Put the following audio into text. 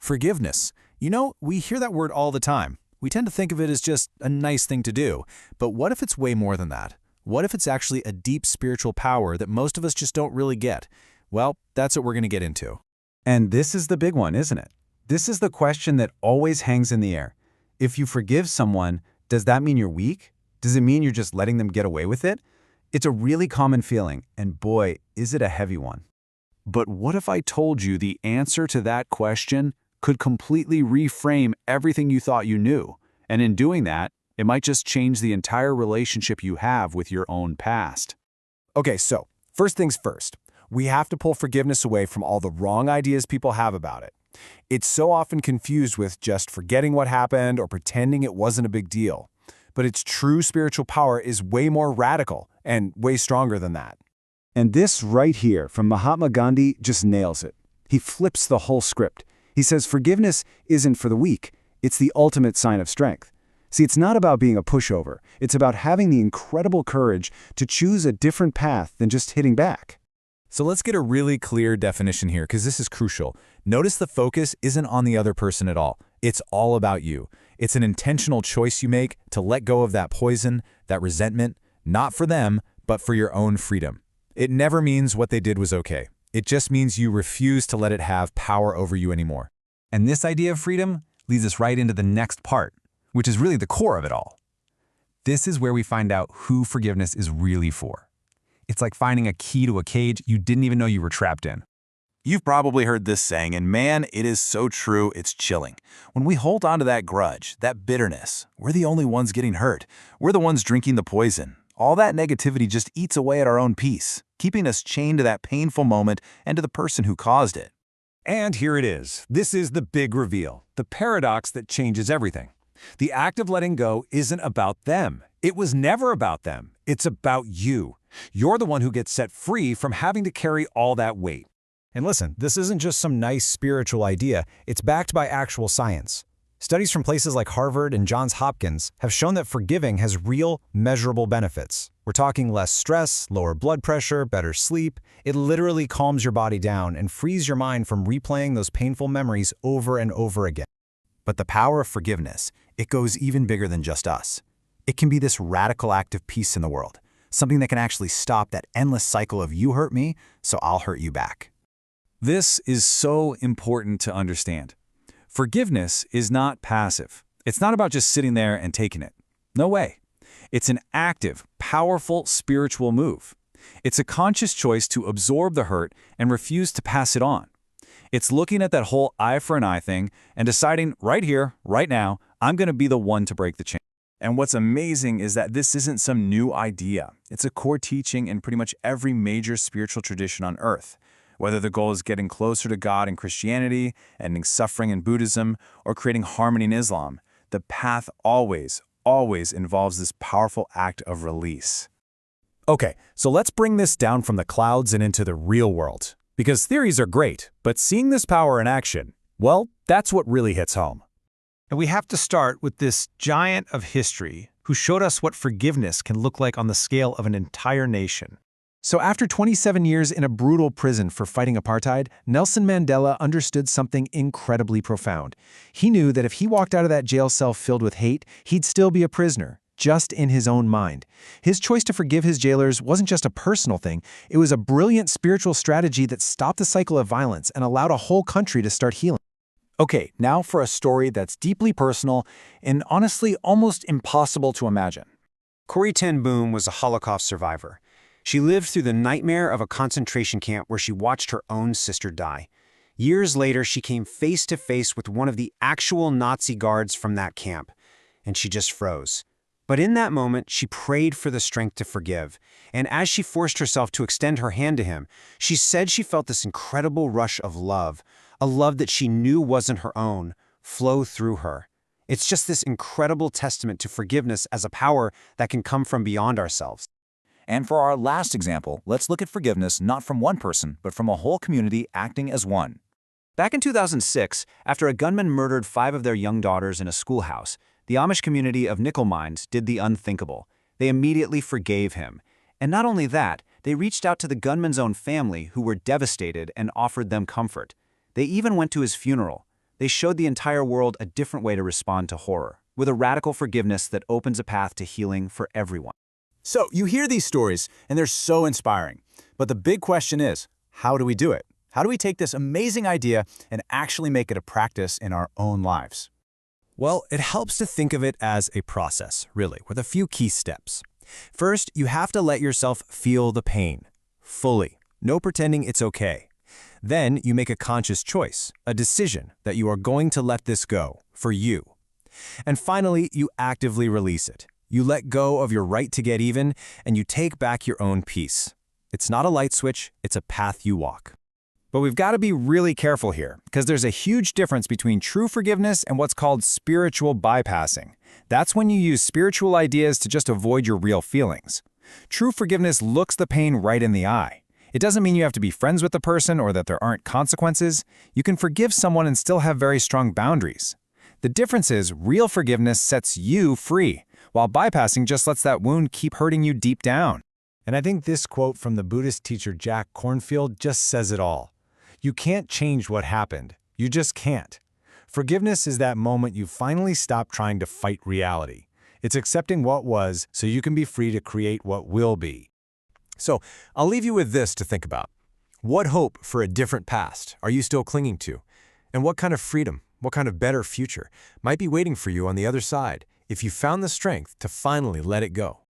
Forgiveness. You know, we hear that word all the time. We tend to think of it as just a nice thing to do. But what if it's way more than that? What if it's actually a deep spiritual power that most of us just don't really get? Well, that's what we're going to get into. And this is the big one, isn't it? This is the question that always hangs in the air. If you forgive someone, does that mean you're weak? Does it mean you're just letting them get away with it? It's a really common feeling, and boy, is it a heavy one. But what if I told you the answer to that question could completely reframe everything you thought you knew? And in doing that, it might just change the entire relationship you have with your own past. Okay, so first things first, we have to pull forgiveness away from all the wrong ideas people have about it. It's so often confused with just forgetting what happened or pretending it wasn't a big deal. But its true spiritual power is way more radical and way stronger than that. And this right here from Mahatma Gandhi just nails it. He flips the whole script. He says forgiveness isn't for the weak. It's the ultimate sign of strength. See, it's not about being a pushover. It's about having the incredible courage to choose a different path than just hitting back. So let's get a really clear definition here, because this is crucial. Notice the focus isn't on the other person at all. It's all about you. It's an intentional choice you make to let go of that poison, that resentment, not for them, but for your own freedom. It never means what they did was okay. It just means you refuse to let it have power over you anymore. And this idea of freedom leads us right into the next part, which is really the core of it all. This is where we find out who forgiveness is really for. It's like finding a key to a cage you didn't even know you were trapped in. You've probably heard this saying, and man, it is so true, it's chilling. When we hold on to that grudge, that bitterness, we're the only ones getting hurt. We're the ones drinking the poison. All that negativity just eats away at our own peace, keeping us chained to that painful moment and to the person who caused it. And here it is. This is the big reveal, the paradox that changes everything. The act of letting go isn't about them. It was never about them. It's about you. You're the one who gets set free from having to carry all that weight. And listen, this isn't just some nice spiritual idea. It's backed by actual science. Studies from places like Harvard and Johns Hopkins have shown that forgiving has real, measurable benefits. We're talking less stress, lower blood pressure, better sleep. It literally calms your body down and frees your mind from replaying those painful memories over and over again. But the power of forgiveness, it goes even bigger than just us. It can be this radical act of peace in the world, something that can actually stop that endless cycle of you hurt me, so I'll hurt you back. This is so important to understand. Forgiveness is not passive. It's not about just sitting there and taking it. No way. It's an active, powerful spiritual move. It's a conscious choice to absorb the hurt and refuse to pass it on. It's looking at that whole eye for an eye thing and deciding right here, right now, I'm going to be the one to break the chain. And what's amazing is that this isn't some new idea. It's a core teaching in pretty much every major spiritual tradition on earth. Whether the goal is getting closer to God in Christianity, ending suffering in Buddhism, or creating harmony in Islam, the path always involves this powerful act of release. Okay, so let's bring this down from the clouds and into the real world. Because theories are great, but seeing this power in action, well, that's what really hits home. And we have to start with this giant of history who showed us what forgiveness can look like on the scale of an entire nation. So after 27 years in a brutal prison for fighting apartheid, Nelson Mandela understood something incredibly profound. He knew that if he walked out of that jail cell filled with hate, he'd still be a prisoner, just in his own mind. His choice to forgive his jailers wasn't just a personal thing, it was a brilliant spiritual strategy that stopped the cycle of violence and allowed a whole country to start healing. Okay, now for a story that's deeply personal and honestly almost impossible to imagine. Corrie ten Boom was a Holocaust survivor. She lived through the nightmare of a concentration camp where she watched her own sister die. Years later, she came face to face with one of the actual Nazi guards from that camp, and she just froze. But in that moment, she prayed for the strength to forgive, and as she forced herself to extend her hand to him, she said she felt this incredible rush of love, a love that she knew wasn't her own, flow through her. It's just this incredible testament to forgiveness as a power that can come from beyond ourselves. And for our last example, let's look at forgiveness not from one person, but from a whole community acting as one. Back in 2006, after a gunman murdered 5 of their young daughters in a schoolhouse, the Amish community of nickel mines did the unthinkable. They immediately forgave him. And not only that, they reached out to the gunman's own family, who were devastated, and offered them comfort. They even went to his funeral. They showed the entire world a different way to respond to horror, with a radical forgiveness that opens a path to healing for everyone. So you hear these stories, and they're so inspiring. But the big question is, how do we do it? How do we take this amazing idea and actually make it a practice in our own lives? Well, it helps to think of it as a process, really, with a few key steps. First, you have to let yourself feel the pain, fully. No pretending it's okay. Then you make a conscious choice, a decision that you are going to let this go, for you. And finally, you actively release it. You let go of your right to get even, and you take back your own peace. It's not a light switch, it's a path you walk. But we've got to be really careful here, because there's a huge difference between true forgiveness and what's called spiritual bypassing. That's when you use spiritual ideas to just avoid your real feelings. True forgiveness looks the pain right in the eye. It doesn't mean you have to be friends with the person or that there aren't consequences. You can forgive someone and still have very strong boundaries. The difference is real forgiveness sets you free, while bypassing just lets that wound keep hurting you deep down. And I think this quote from the Buddhist teacher Jack Kornfield just says it all. You can't change what happened. You just can't. Forgiveness is that moment you finally stop trying to fight reality. It's accepting what was so you can be free to create what will be. So, I'll leave you with this to think about. What hope for a different past are you still clinging to? And what kind of freedom, what kind of better future might be waiting for you on the other side if you found the strength to finally let it go?